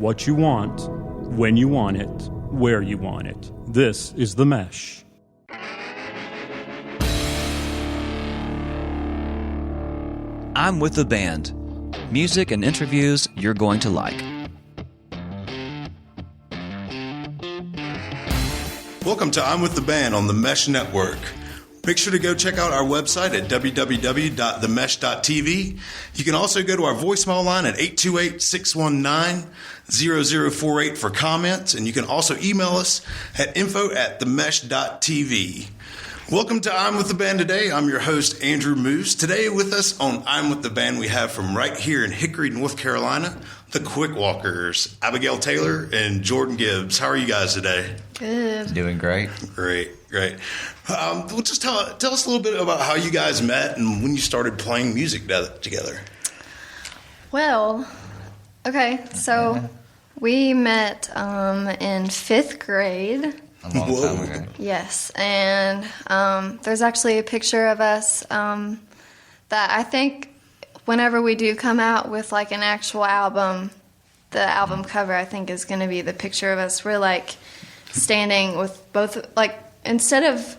what you want, when you want it, where you want it. This is The Mesh. I'm with the band. Music and interviews you're going to like. Welcome to I'm with the Band on the Mesh Network. Make sure to go check out our website at www.themesh.tv. You can also go to our voicemail line at 828-619-0048 for comments, and you can also email us at info@themesh.tv. Welcome to I'm with the Band today. I'm your host, Andrew Moose. Today with us on I'm with the Band, we have from right here in Hickory, North Carolina, the Quick Walkers, Abigail Taylor and Jordan Gibbs. How are you guys today? Good. Doing great. Great. Well, just tell us a little bit about how you guys met and when you started playing music together. Well, okay, so we met in 5th grade. A long time ago. Yes, and there's actually a picture of us that I think whenever we do come out with like an actual album, the album cover I think is going to be the picture of us. We're like standing with both, like instead of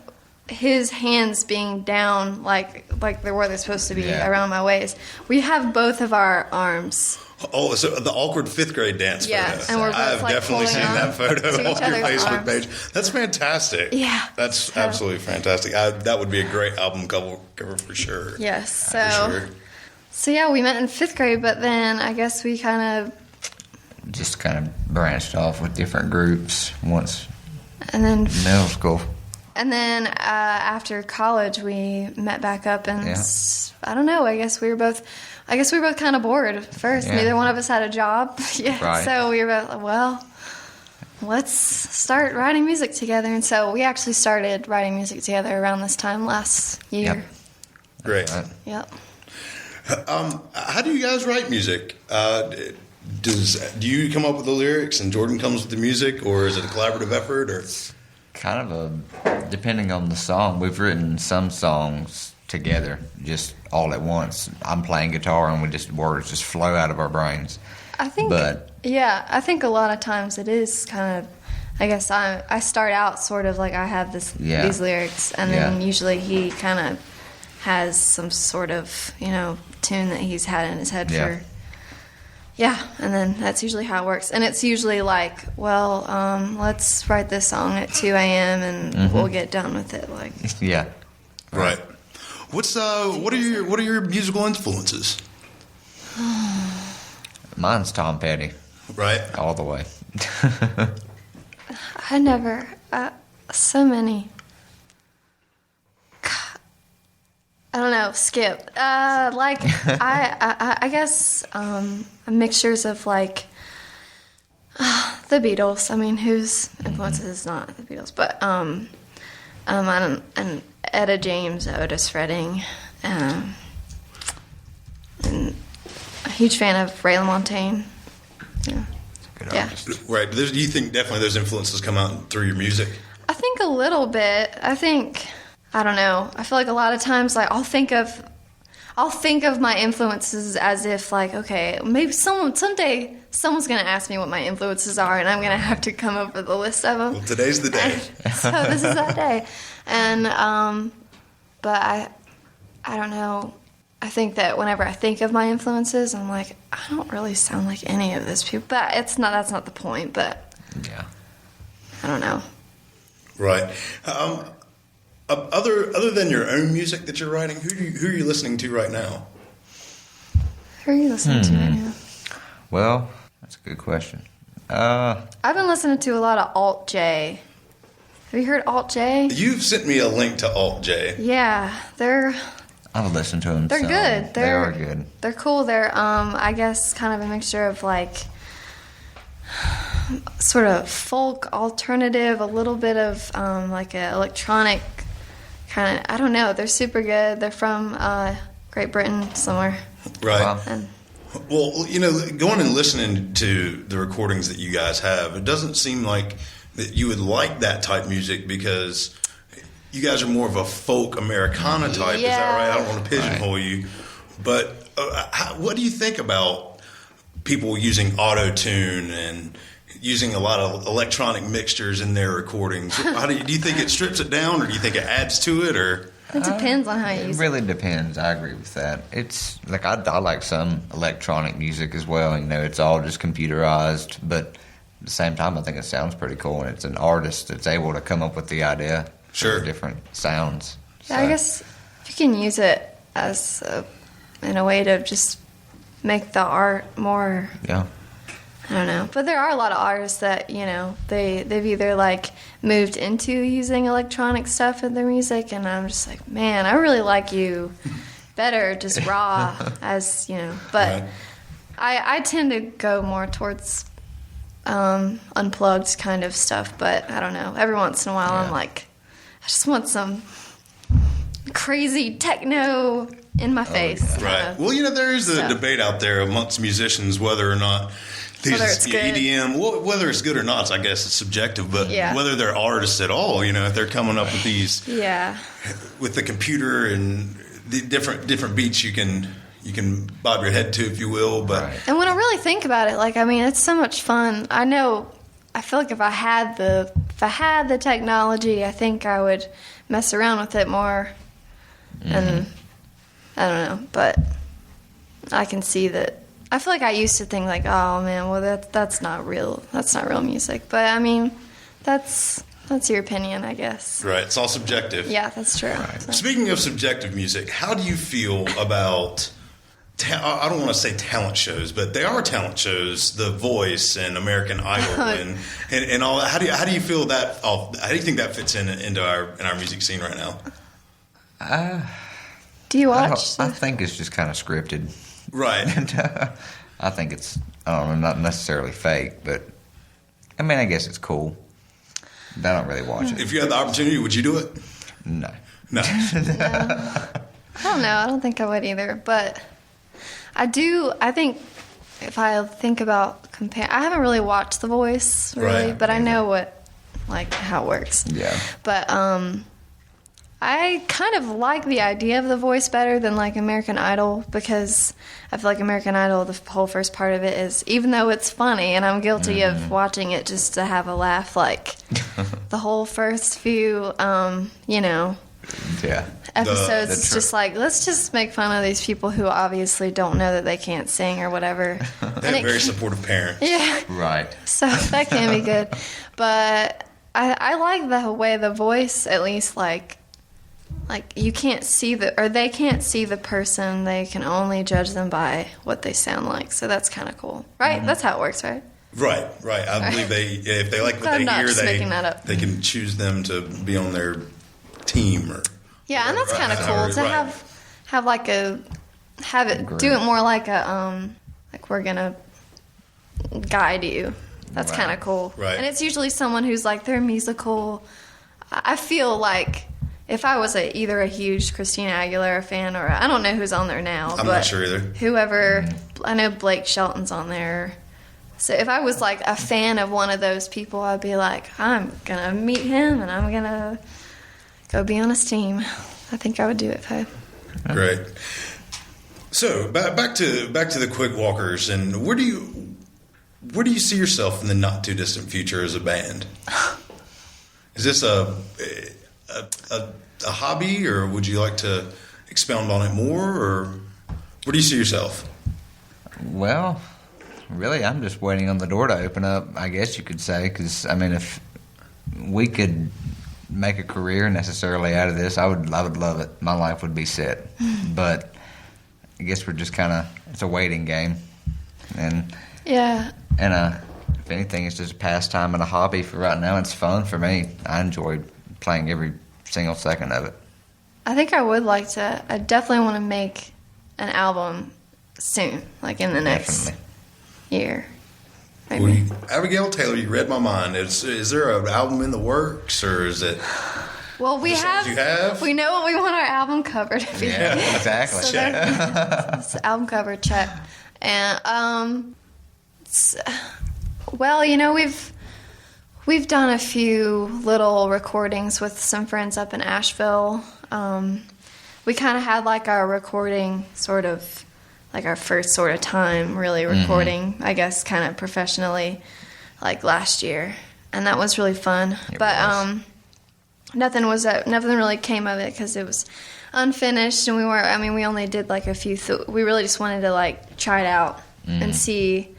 his hands being down like where they're supposed to be around my waist, we have both of our arms. Oh, so the awkward 5th grade dance photo. And we're both, I've like, definitely seen that photo on your Facebook page. That's fantastic. Yeah. That's absolutely fantastic. That would be a great album cover for sure. Yes. So sure. We met in 5th grade, but then I guess we kind of branched off with different groups once and then middle school. And then after college, we met back up, and I don't know. I guess we were both kind of bored at first. Yeah. Neither one of us had a job. Right. So we were both like, well, let's start writing music together. And so we actually started writing music together around this time last year. Yep. Great. Right. Yep. How do you guys write music? Do you come up with the lyrics and Jordan comes with the music, or is it a collaborative effort? Or kind of depending on the song. We've written some songs together, just all at once. I'm playing guitar and words just flow out of our brains. I think a lot of times it is kind of, I guess I start out sort of like I have these lyrics, and then usually he kind of has some sort of, tune that he's had in his head for. Yeah, and then that's usually how it works. And it's usually like, well, let's write this song at 2 a.m. and we'll get done with it. Like, yeah, right. What are your musical influences? Mine's Tom Petty. Right. All the way. So many. I don't know, skip. I guess mixtures of like the Beatles. I mean, whose influences is not the Beatles, but and Etta James, Otis Redding, and a huge fan of Ray LaMontagne. Yeah. Good artist. Right. Do you think definitely those influences come out through your music? I think a little bit. I don't know. I feel like a lot of times, like I'll think of my influences as if, like, okay, maybe someday someone's gonna ask me what my influences are, and I'm gonna have to come up with a list of them. Well, today's the day. So this is that day, and but I don't know. I think that whenever I think of my influences, I'm like, I don't really sound like any of those people. But that's not the point. But yeah, I don't know. Right. Other than your own music that you're writing, who are you listening to right now? Who are you listening to right now? Well, that's a good question. I've been listening to a lot of Alt J. Have you heard Alt J? You've sent me a link to Alt J. Yeah, I've listened to them. They're good. They are good. They're cool. They're I guess kind of a mixture of like sort of folk alternative, a little bit of like an electronic kind of. I don't know. They're super good. They're from Great Britain somewhere. Right. Wow. Well, going and listening to the recordings that you guys have, it doesn't seem like that you would like that type music because you guys are more of a folk Americana type. Yeah. Is that right? I don't want to pigeonhole you, but what do you think about people using auto-tune and using a lot of electronic mixtures in their recordings. How do you think it strips it down, or do you think it adds to it, or? It depends on how you use it. It really depends. I agree with that. It's like I like some electronic music as well. You know, it's all just computerized, but at the same time, I think it sounds pretty cool, and it's an artist that's able to come up with the idea Sure. for different sounds. Yeah, I guess you can use it as in a way to just make the art more. Yeah. I don't know, but there are a lot of artists that, you know, they've either like moved into using electronic stuff in their music, and I'm just like, man, I really like you better just raw as, you know, but Right. I tend to go more towards unplugged kind of stuff, but I don't know, every once in a while I'm like, I just want some crazy techno in my face. Right. Well, you know, there is a debate out there amongst musicians whether or not these Whether it's good. EDM, whether it's good or not, I guess it's subjective, but whether they're artists at all, you know, if they're coming up with these, with the computer and the different beats you can bob your head to, if you will. But And when I really think about it, like, I mean, it's so much fun. I feel like if I had the technology, I think I would mess around with it more. And I don't know, but I can see that. I feel like I used to think like, oh man, well that's not real music. But I mean, that's your opinion, I guess. right, it's all subjective. Yeah, that's true. Right. So. Speaking of subjective music, how do you feel about? I don't want to say talent shows, but they are talent shows. The Voice and American Idol and all that. How do you feel that? How do you think that fits into our music scene right now? Do you watch? I think it's just kind of scripted. Right. And, I think it's, I don't know, not necessarily fake, but I mean, I guess it's cool. But I don't really watch it. If you had the opportunity, would you do it? No. No. I don't know. I don't think I would either. But I do. I think if I think about I haven't really watched The Voice really, Right. but I know how it works. Yeah. But I kind of like the idea of The Voice better than like American Idol, because I feel like American Idol, the whole first part of it is, even though it's funny, and I'm guilty of watching it just to have a laugh, like the whole first few, Yeah. episodes, it's just like, let's just make fun of these people who obviously don't know that they can't sing or whatever. They have very supportive parents. Yeah. Right. So that can be good. But I like the way The Voice, at least, like you can't see they can't see the person. They can only judge them by what they sound like. So that's kind of cool, right? Mm-hmm. That's how it works, right? Right. I believe if they like what I'm they not hear, just making that up. they can choose them to be on their team or. Yeah, and that's kind of cool to have it do it more like a like we're gonna guide you. That's kind of cool. Right. And it's usually someone who's like, they're musical. I feel like if I was either a huge Christina Aguilera fan, or I don't know who's on there now. I'm not sure either. Whoever, I know Blake Shelton's on there. So if I was like a fan of one of those people, I'd be like, I'm gonna meet him and I'm gonna go be on his team. I think I would do it if I. Great. So back to the Quick Walkers, and where do you see yourself in the not too distant future as a band? Is this a hobby, or would you like to expound on it more, or where do you see yourself? Well, really, I'm just waiting on the door to open up, I guess you could say, because, I mean, if we could make a career necessarily out of this, I would love it. My life would be set. But I guess we're just kind of, it's a waiting game. And Yeah. And if anything, it's just a pastime and a hobby for right now. It's fun for me. I enjoyed playing every single second of it. I think I would like to. I definitely want to make an album soon, like in the next Definitely. year. Maybe. Well, Abigail Taylor, you read my mind. Is there an album in the works, or is it? Well, we songs you have? We know what we want our album cover to be. Yeah, exactly. So it's the album cover check. And well, you know, we've done a few little recordings with some friends up in Asheville. We kind of had like our recording sort of like our first sort of time really recording, I guess, kind of professionally, like last year, and that was really fun. But nothing really came of it because it was unfinished, and we only did like a few. We really just wanted to like try it out and see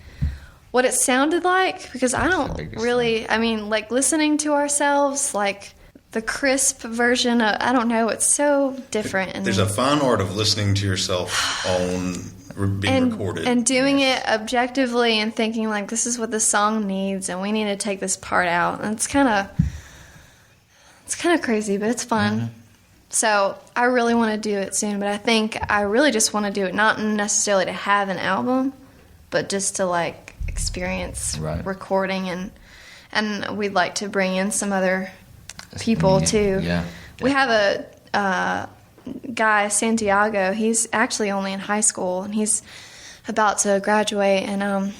what it sounded like, because I don't really. I mean, like listening to ourselves, like the crisp version of, I don't know, it's so different. And there's a fine art of listening to yourself on being recorded. And doing it objectively and thinking, like, this is what the song needs, and we need to take this part out. And it's kind of crazy, but it's fun. So I really want to do it soon, but I think I really just want to do it not necessarily to have an album, but just to, like, experience recording. And we'd like to bring in some other people too. Yeah. We have a guy, Santiago. He's actually only in high school, and he's about to graduate and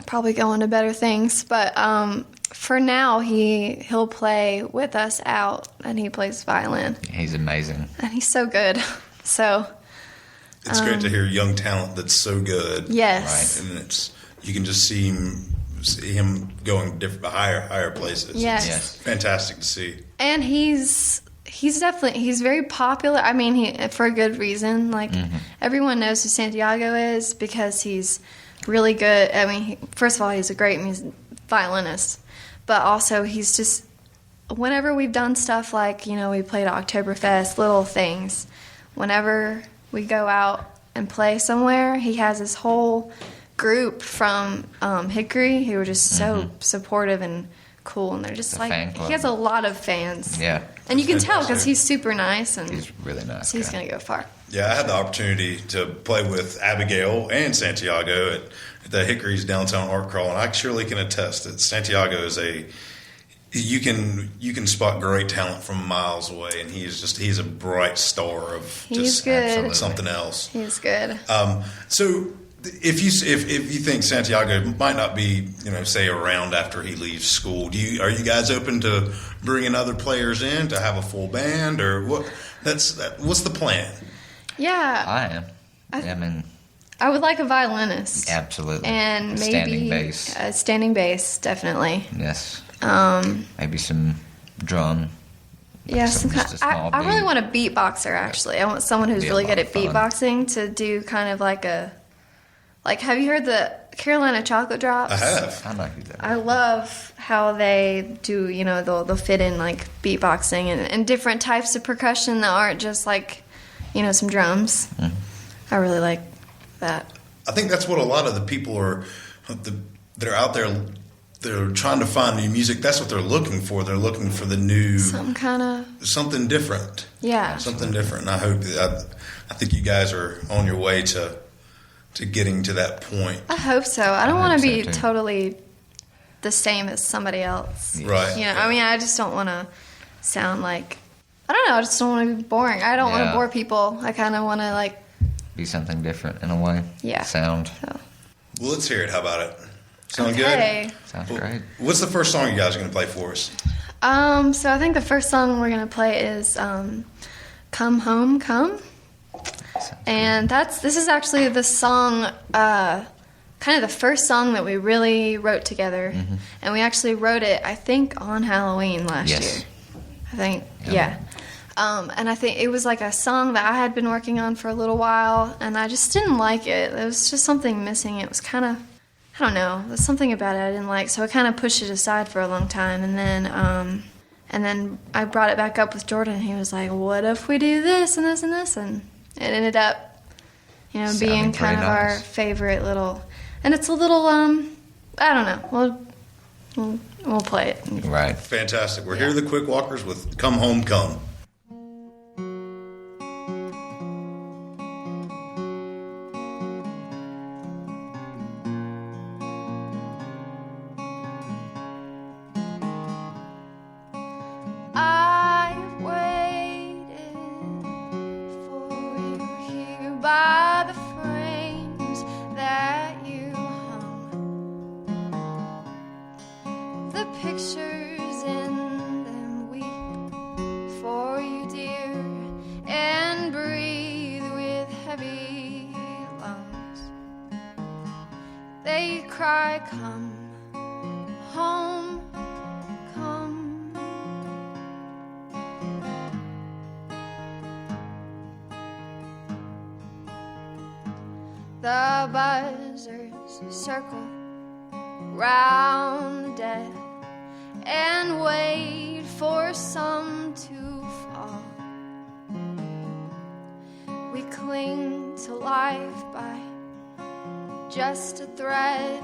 probably go on to better things. But for now, he'll play with us out, and he plays violin. He's amazing, and he's so good. So it's great to hear young talent that's so good. Yes, right, and you can just see him going higher places. Yes. Fantastic to see. And he's very popular. I mean, for a good reason. Like everyone knows who Santiago is because he's really good. I mean, first of all, he's a great violinist, but also he's just. Whenever we've done stuff like, we played Oktoberfest, little things. Whenever we go out and play somewhere, he has his whole group from Hickory who were just so supportive and cool, and they're just like, he has a lot of fans. Yeah. And you can tell because he's super nice, and he's really nice. So he's going to go far. Yeah, I had the opportunity to play with Abigail and Santiago at the Hickory's Downtown Art Crawl, and I surely can attest that Santiago is you can spot great talent from miles away, and he's a bright star of just good. Something else. He's good. So if you think Santiago might not be, say around after he leaves school, are you guys open to bringing other players in to have a full band, or what? What's the plan? Yeah, I am. I mean, I would like a violinist. Absolutely. And maybe standing bass. Standing bass, definitely. Yes. Maybe some drum. Yeah, I really want a beatboxer, actually. I want someone who's really good at beatboxing to do kind of like have you heard the Carolina Chocolate Drops? I have. I like that. I love how they do, they'll fit in like beatboxing and different types of percussion that aren't just like, some drums. I really like that. I think that's what a lot of the people that are out there, they're trying to find new music. That's what they're looking for. They're looking for the new... something different. Yeah. Something different. And I think you guys are on your way to getting to that point. I hope so. I don't want to be totally the same as somebody else. Right. I mean, I just don't want to sound like... I don't know. I just don't want to be boring. I don't want to bore people. I kind of want to, be something different in a way. Yeah. Sound. So. Well, let's hear it. How about it? Sound good? Sounds great. What's the first song you guys are going to play for us? So I think the first song we're going to play is Come Home, Come. And this is actually the song, kind of the first song that we really wrote together. And we actually wrote it, I think, on Halloween last year. I think, yeah. And I think it was like a song that I had been working on for a little while, and I just didn't like it. There was just something missing. It was kind of, I don't know, there's something about it I didn't like, so I kind of pushed it aside for a long time. And then I brought it back up with Jordan, and he was like, what if we do this and this and this? And it ended up, being kind of our favorite little, and it's a little, I don't know, we'll play it. Right. Fantastic. We're here, the Quick Walkers, with Come Home, Come. Pictures in them weep for you, dear, and breathe with heavy lungs. they cry, come home, come. The buzzards circle round the dead and wait for some to fall. We cling to life by just a thread.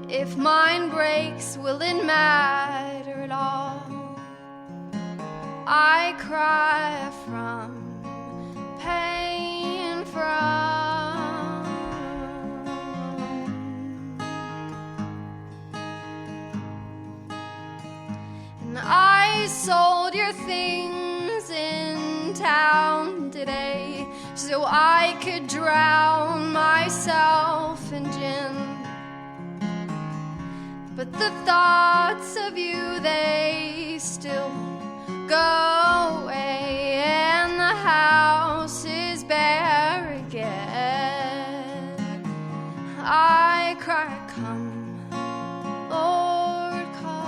If mine breaks, will it matter at all? I cry from pain, and I sold your things in town today so I could drown myself in gin. But the thoughts of you, they still go away, and the house is bare again. I cry, come, Lord, come.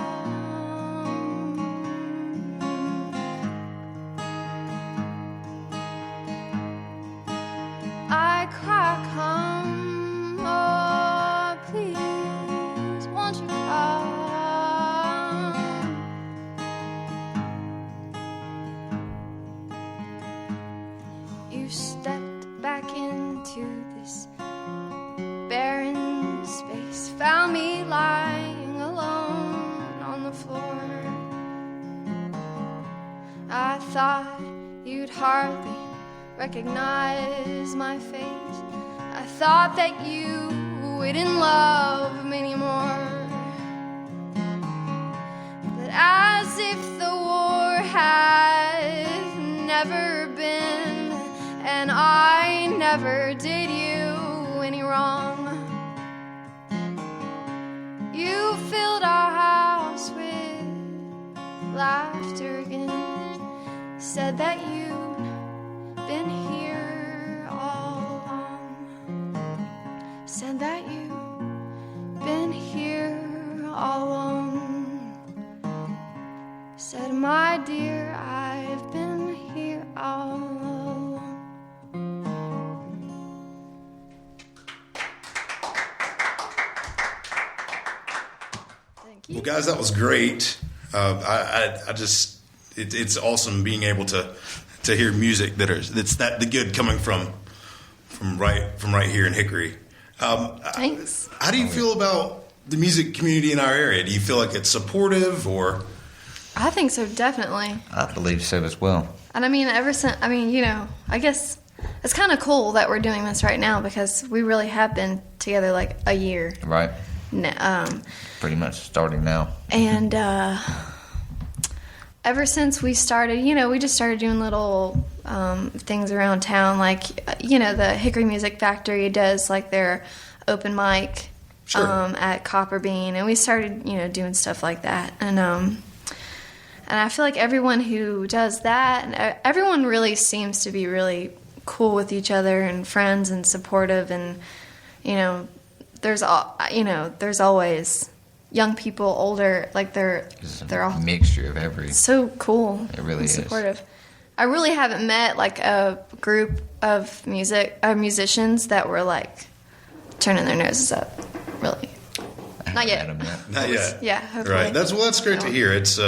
I cry, come, oh, please, won't you come? You stepped back into this barren space, found me lying alone on the floor. I thought you'd hardly recognize my face. I thought that you wouldn't love me anymore. But as if the war had never been, and I never did you any wrong. You filled our house with laughter again, said that you'd been here all along, said that you'd been here all along, said, my dear, I've been here all along. Well, guys, that was great. I just, it's awesome being able to hear music that's that good coming from right here in Hickory. Thanks. How do you feel about the music community in our area? Do you feel like it's supportive, or? I think so, definitely. I believe so as well. And I mean, I guess it's kind of cool that we're doing this right now because we really have been together like a year. Right. Pretty much starting now. And ever since we started, we just started doing little things around town. Like, the Hickory Music Factory does like their open mic at Copper Bean. And we started, doing stuff like that. And I feel like everyone who does that, and everyone really seems to be really cool with each other and friends and supportive. And, there's always young people, older, like they're all mixture of every. So cool. It really is supportive. I really haven't met like a group of musicians that were like turning their noses up. Really, not yet. Not yet. Yeah, hopefully. Right. That's great to hear. It's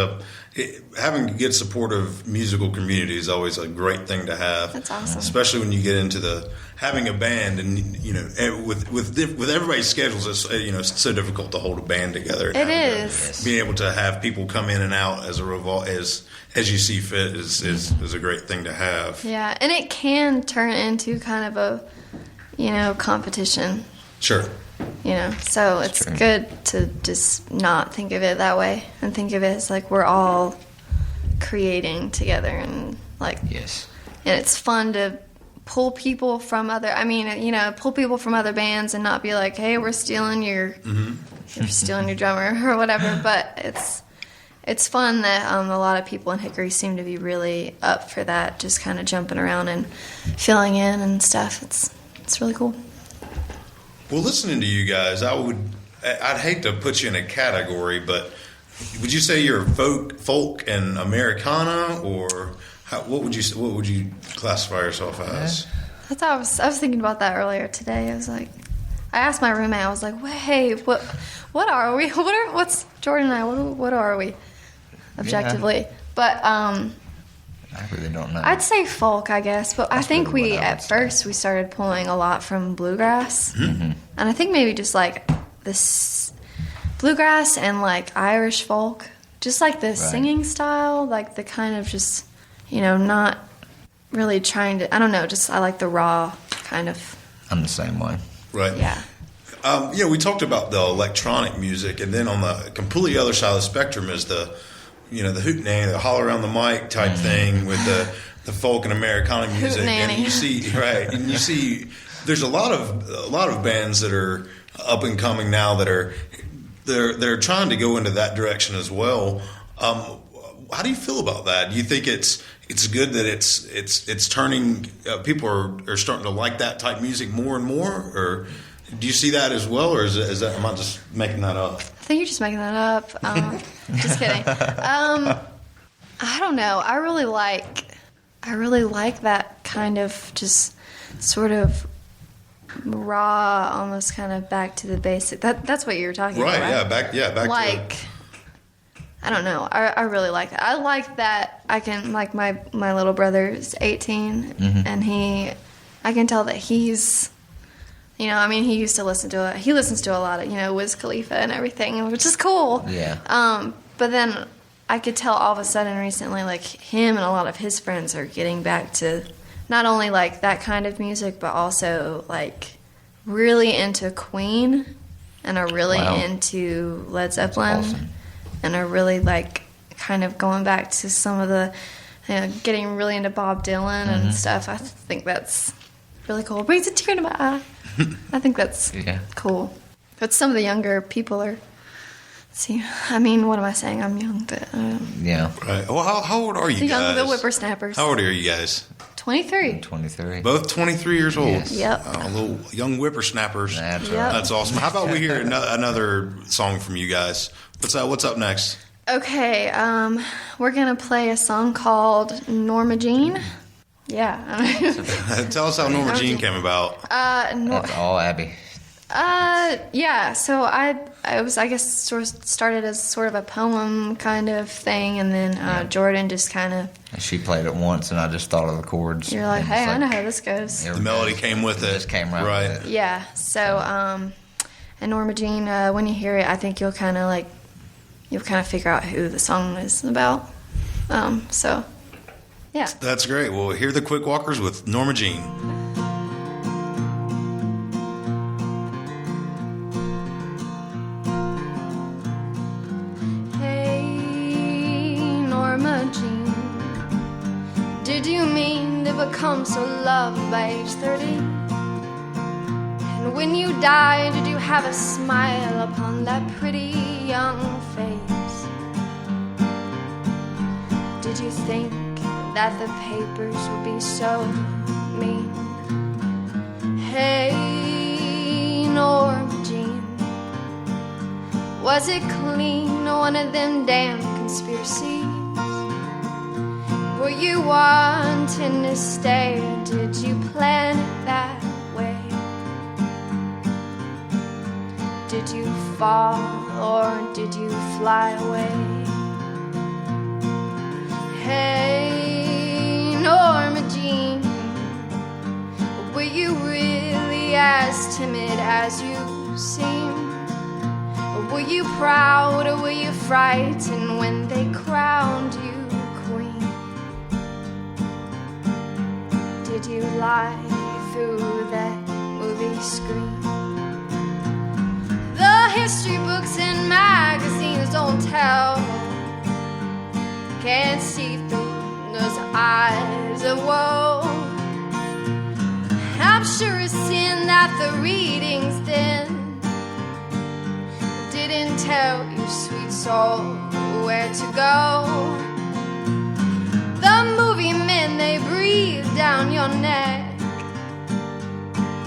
having a good supportive musical community is always a great thing to have. That's awesome. Especially when you get into having a band, and with everybody's schedules, it's so difficult to hold a band together. It is. Being able to have people come in and out as you see fit is a great thing to have. Yeah, and it can turn into kind of a competition. Sure. So it's good to just not think of it that way and think of it as like we're all creating together, and like yes, and it's fun to pull people from other bands and not be like, hey, we're stealing your drummer or whatever. But it's fun that a lot of people in Hickory seem to be really up for that, just kind of jumping around and filling in and stuff. It's really cool. Well, listening to you guys, I'd hate to put you in a category, but would you say you're folk and Americana, or what would you classify yourself as? I thought I was thinking about that earlier today. I was like, I asked my roommate. I was like, "Hey, what are we? What's Jordan and I? What are we, objectively?" Yeah. But I really don't know. I'd say folk, I guess. But I think really what I would at first we started pulling a lot from bluegrass, and I think maybe just like this bluegrass and like Irish folk, just like the singing style, like the kind of just not really trying to. I don't know. Just I like the raw kind of. I'm the same way. Right. Yeah. We talked about the electronic music, and then on the completely other side of the spectrum is the hootenanny, the holler around the mic type thing with the folk and Americana music. Hootenanny. And you see there's a lot of bands that are up and coming now that are they're trying to go into that direction as well. How do you feel about that? Do you think it's good that it's turning people are starting to like that type music more and more, or do you see that as well, or is that am I just making that up? I think you're just making that up. Just kidding. I don't know. I really like that kind of just sort of raw, almost kind of back to the basic. That's what you were talking about, right? Back like, I don't know. I really like that. I like that I can, like, my little brother's 18, and I can tell that he's, he used to listen to he listens to a lot of, Wiz Khalifa and everything, which is cool. Yeah. But then I could tell all of a sudden recently, like, him and a lot of his friends are getting back to not only, like, that kind of music, but also, like, really into Queen and are really into Led Zeppelin. That's awesome. And are really, like, kind of going back to some of the, getting really into Bob Dylan and stuff. I think that's really cool. Brings a tear to my eye. I think that's cool. But some of the younger people are, what am I saying? I'm young, but Yeah. Right. Well, how old are you guys? the whippersnappers. How old are you guys? 23. 23. Both 23 years old. Yes. Yep. Little young whippersnappers. That's Yep. right. That's awesome. How about we hear another song from you guys? What's up next? Okay, we're going to play a song called Norma Jean. Yeah. Tell us how Norma Jean came about. That's all Abby. Yeah, so I guess sort of started as sort of a poem kind of thing, and then Jordan just kind of... She played it once, and I just thought of the chords. You're like, hey, I know how this goes. The melody came with it. Just came right with it. Yeah, so, and Norma Jean, when you hear it, I think you'll kind of figure out who the song is about. So, yeah. That's great. Well, hear the Quick Walkers with Norma Jean. Did you mean to become so loved by age 30? And when you died, did you have a smile upon that pretty young face? Did you think that the papers would be so mean? Hey, Norma Jean, was it clean, one of them damn conspiracies? Were you wanting to stay, or did you plan it that way? Did you fall, or did you fly away? Hey, Norma Jean, were you really as timid as you seemed? Or were you proud, or were you frightened when they crowned you? Did you lie through that movie screen? The history books and magazines don't tell. Can't see through those eyes of woe. I'm sure it's sin that the readings then didn't tell you, sweet soul, where to go. The movie men, they breathe down your neck.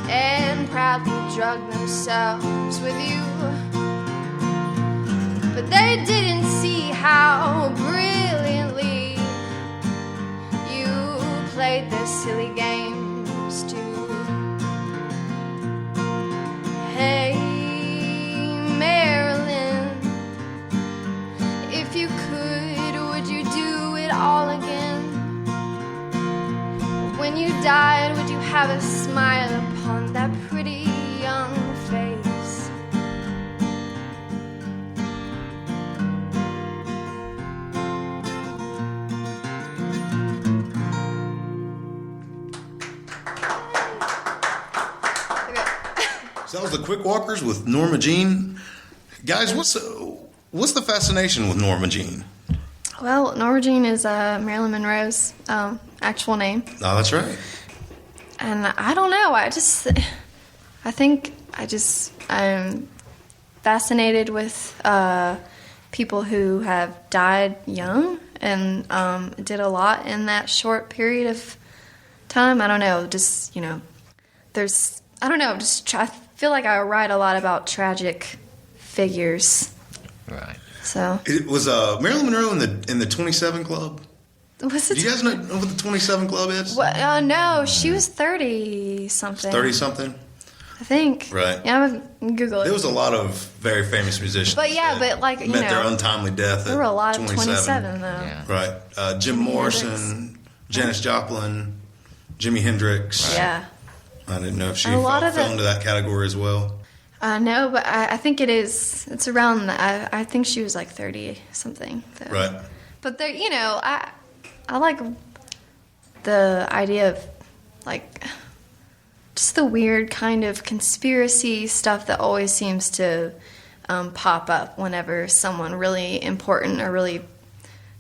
and proudly drug themselves with you. But they didn't see how brilliantly you played their silly games too. Hey, Marilyn, if you could, would you do it all again? When you died, would you have a smile upon that pretty young face? So that was the Quick Walkers with Norma Jean. Guys, what's the fascination with Norma Jean? Well, Norma Jean is Marilyn Monroe's actual name. Oh, that's right. And I don't know. I'm fascinated with people who have died young and did a lot in that short period of time. I don't know. Just, I feel like I write a lot about tragic figures. Right. So It was Marilyn Monroe in the 27 Club. was it? Do you guys know what the 27 Club is? What? No, she was 30 something. 30 something. I think. Right. Yeah, I'm gonna Google it. There was a lot of very famous musicians. But yeah, that but like, you met their know, untimely death. there were a lot of 27. 27 though. Yeah. Right. Jim Morrison, Janis Joplin, Jimi Hendrix. Yeah. I didn't know if she A lot of fell the- into that category as well. No, but I think it is. It's around. I think she was like 30 something. Though. Right. But there, I like the idea of like just the weird kind of conspiracy stuff that always seems to pop up whenever someone really important or really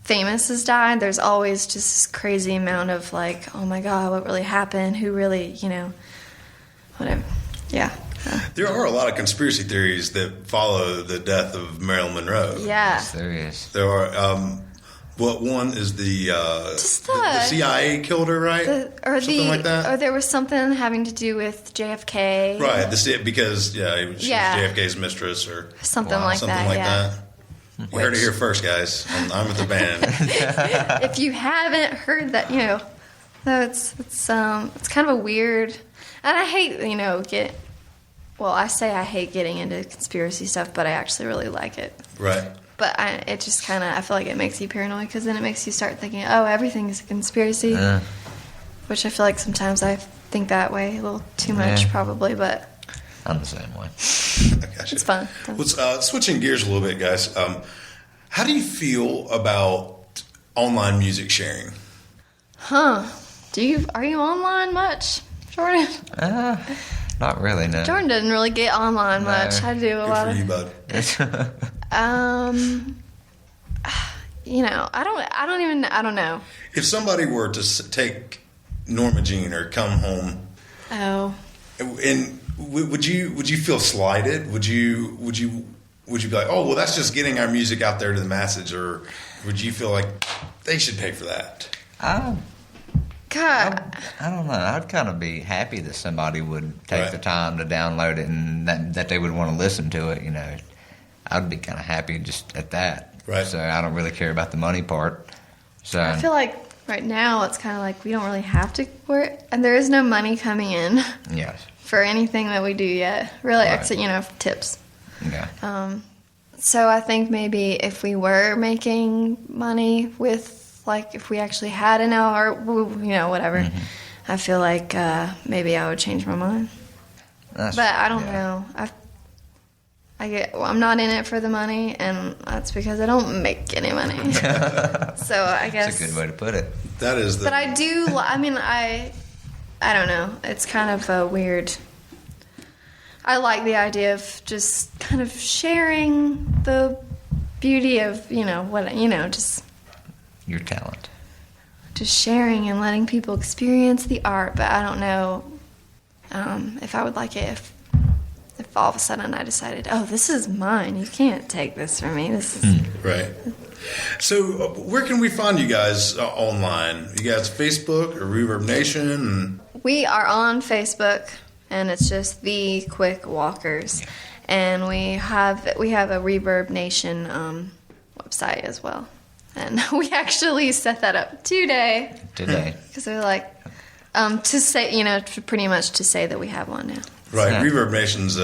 famous has died. There's always just this crazy amount of like, oh my God, what really happened? Who really, whatever. Yeah. There are a lot of conspiracy theories that follow the death of Marilyn Monroe. Yeah. Yes, there is. There are. One is the CIA killed her, right? Something like that. Or there was something having to do with JFK. Right. Because she was Yeah. JFK's mistress or Something like something that. like yeah. that. You heard it here first, guys. I'm with the band. If you haven't heard that, no, it's kind of a weird, and I hate, I say I hate getting into conspiracy stuff, but I actually really like it. Right. But I feel like it makes you paranoid because then it makes you start thinking, oh, everything is a conspiracy, which I feel like sometimes I think that way a little too much, Yeah. probably, but I'm the same way. I got you. it's fun. Switching gears a little bit, guys. How do you feel about online music sharing? Huh? Are you online much, Jordan? Not really, no. Jordan doesn't really get online No. much. I do a Good lot for of. you, bud. I don't know. If somebody were to take Norma Jean or come home, Oh. and would you feel slighted? Would you be like, oh well, that's just getting our music out there to the masses, or would you feel like they should pay for that? God. I don't know. I'd kind of be happy that somebody would take Right. the time to download it and that they would want to listen to it. I'd be kind of happy just at that. Right. So I don't really care about the money part. So I feel like right now it's kind of like we don't really have to work, and there is no money coming in yes, for anything that we do yet, really, Right. except tips. yeah, So I think maybe if we were making money with, like, if we actually had an hour, whatever, Mm-hmm. I feel like maybe I would change my mind. That's- But I don't yeah. know. I'm not in it for the money, and that's because I don't make any money. So I guess. That's a good way to put it. That is the. But I do. I don't know. It's kind of a weird. I like the idea of just kind of sharing the beauty of just Your talent. sharing and letting people experience the art. But I don't know if I would like it if all of a sudden I decided, oh, this is mine. You can't take this from me. This is Right. So, where can we find you guys online? You guys Facebook or Reverb Nation? We are on Facebook and it's just the Quick Walkers. And we have a Reverb Nation website as well. And we actually set that up today. Because we're like, to say, pretty much to say that we have one now. Right. Yeah. Reverb Nation's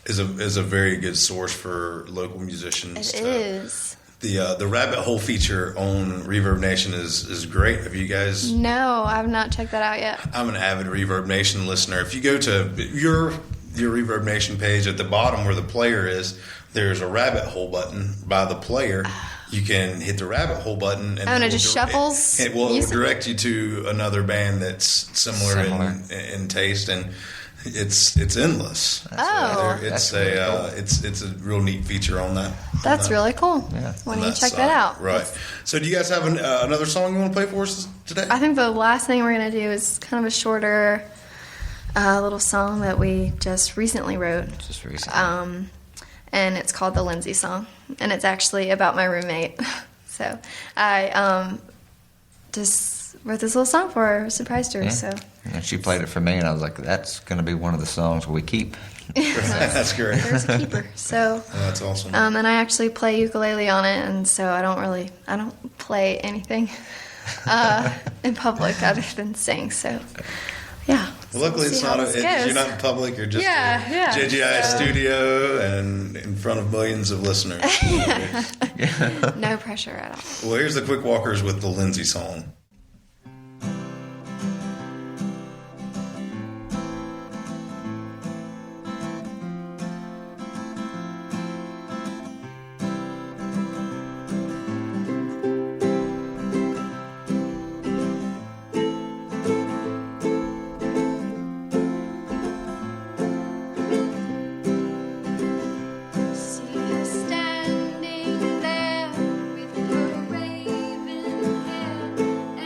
is a very good source for local musicians. It is. The rabbit hole feature on Reverb Nation is great. Have you guys? No, I have not checked that out yet. I'm an avid Reverb Nation listener. If you go to your Reverb Nation page, at the bottom where the player is, there's a rabbit hole button by the player. You can hit the rabbit hole button, and it just shuffles. It will direct you to another band that's similar. In taste, and it's endless. It's a real neat feature on that. That's really cool. Yeah. Why don't you check that out? Right. So, do you guys have another song you want to play for us today? I think the last thing we're going to do is kind of a shorter little song that we just recently wrote. And it's called the Lindsay Song, and it's actually about my roommate. So I just wrote this little song for her, surprised her. Yeah. So and she played it for me, and I was like, "That's going to be one of the songs we keep." That's great. There's a keeper. So that's awesome. And I actually play ukulele on it, and so I don't play anything in public other than sing. So. Yeah. Well, luckily, it's not. You're not in public. You're just in JGI studio and in front of millions of listeners. No pressure at all. Well, here's the Quick Walkers with the Lindsay Song. Standing there with her raven hair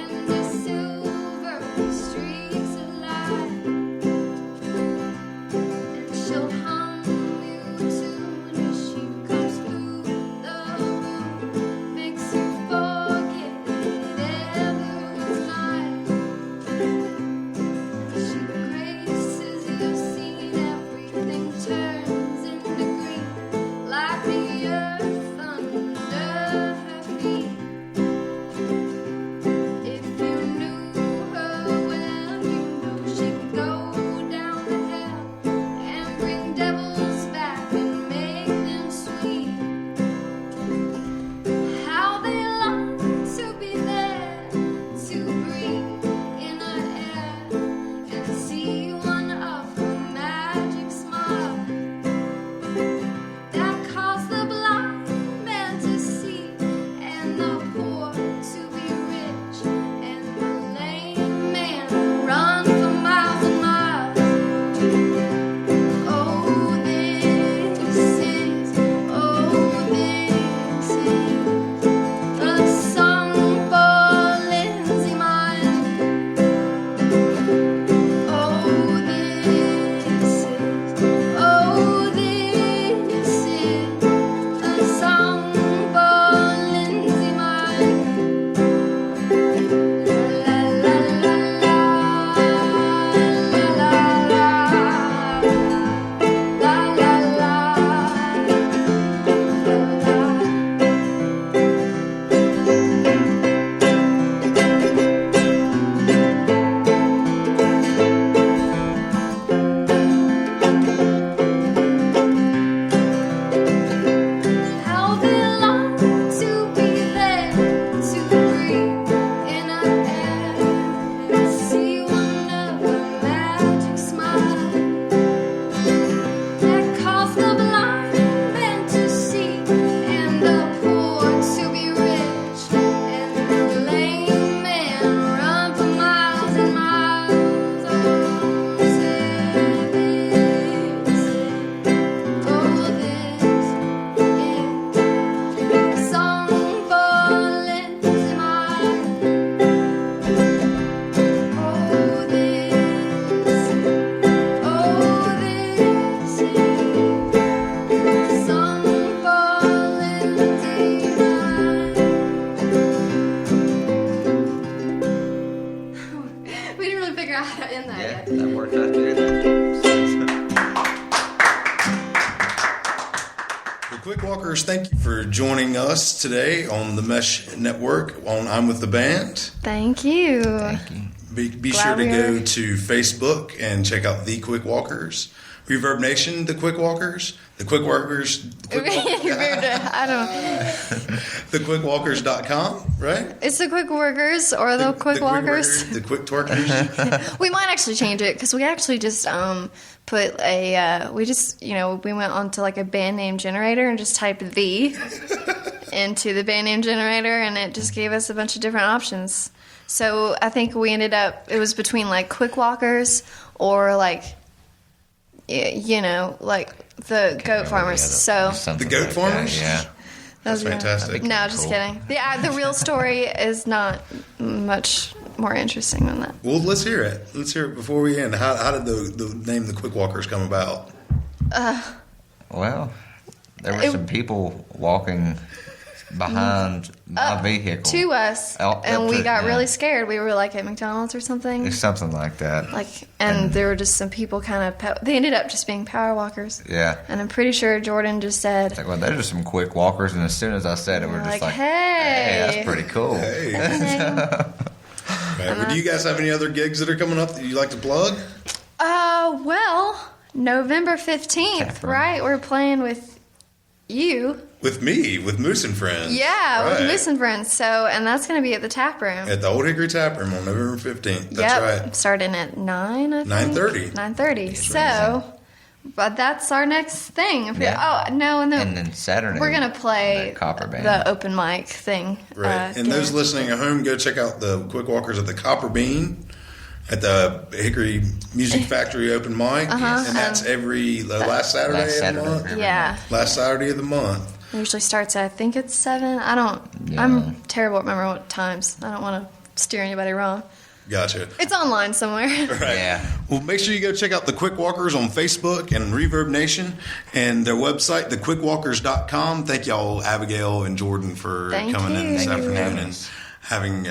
Well, Quick Walkers, thank you for joining us today on the Mesh Network on I'm With the Band. Thank you. Thank you. Be sure to go to Facebook and check out The Quick Walkers. Reverb Nation, The Quick Walkers. The Quick Walkers. I don't. TheQuickWalkers.com, right? It's the Quick Workers or the Quick Walkers. The Quick Twerkers. We might actually change it because we actually just put a we went onto like a band name generator and just typed the into the band name generator, and it just gave us a bunch of different options. So I think we ended up, it was between like Quick Walkers or like, like the goat farmers. So The goat farmers? Yeah. That's fantastic. No, just kidding. The real story is not much more interesting than that. Well, let's hear it. Let's hear it before we end. How did the name The Quick Walkers come about? Well, there were some people walking behind my vehicle. To us, and we got really scared. We were like at McDonald's or something. It's something like that. And there were just some people kind of, they ended up just being power walkers. Yeah. And I'm pretty sure Jordan just said, It's like, well, those are some quick walkers, and as soon as I said it, we're just like, hey, that's pretty cool. Hey. Right. Well, do you guys have any other gigs that are coming up that you'd like to plug? Well, November 15th, Catherine. right? We're playing with you. With me, with Moose and Friends. Yeah, Right. with Moose and Friends. So, and that's going to be at the tap room. At the Old Hickory Tap Room on November 15th. That's right. Starting at 9, I think. 9:30. 9:30. So, but that's our next thing. Yeah. Oh, no, and And then Saturday, we're going to play the Copper Band. the open mic thing. Right. And those listening at home, go check out the Quick Walkers at the Copper Bean at the Hickory Music Factory open mic. And that's every last Saturday of the month. Yeah. Last Saturday of the month. It usually starts at, I think it's 7. I'm terrible at remembering what times. I don't want to steer anybody wrong. Gotcha. It's online somewhere. Right. Yeah. Well, make sure you go check out the Quick Walkers on Facebook and Reverb Nation and their website, thequickwalkers.com. Thank y'all, Abigail and Jordan, for coming in this afternoon and having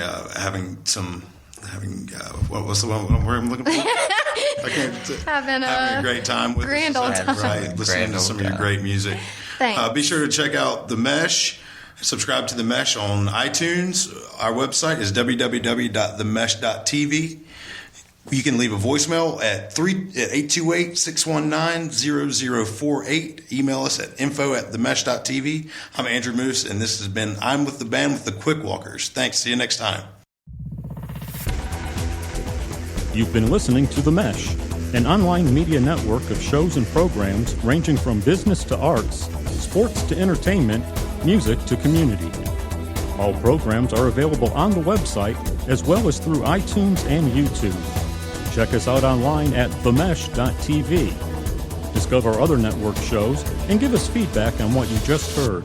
what's the one where I'm looking for? I can't Having a great time with grand us. old time. Right. Listening to some of your great music. Thanks. Be sure to check out The Mesh. Subscribe to The Mesh on iTunes. Our website is www.themesh.tv. You can leave a voicemail at 828-619-0048. Email us at info@themesh.tv. I'm Andrew Moose, and this has been I'm With the Band with the Quick Walkers. Thanks. See you next time. You've been listening to The Mesh, an online media network of shows and programs ranging from business to arts, sports to entertainment, music to community. All programs are available on the website as well as through iTunes and YouTube. Check us out online at themesh.tv. Discover other network shows and give us feedback on what you just heard.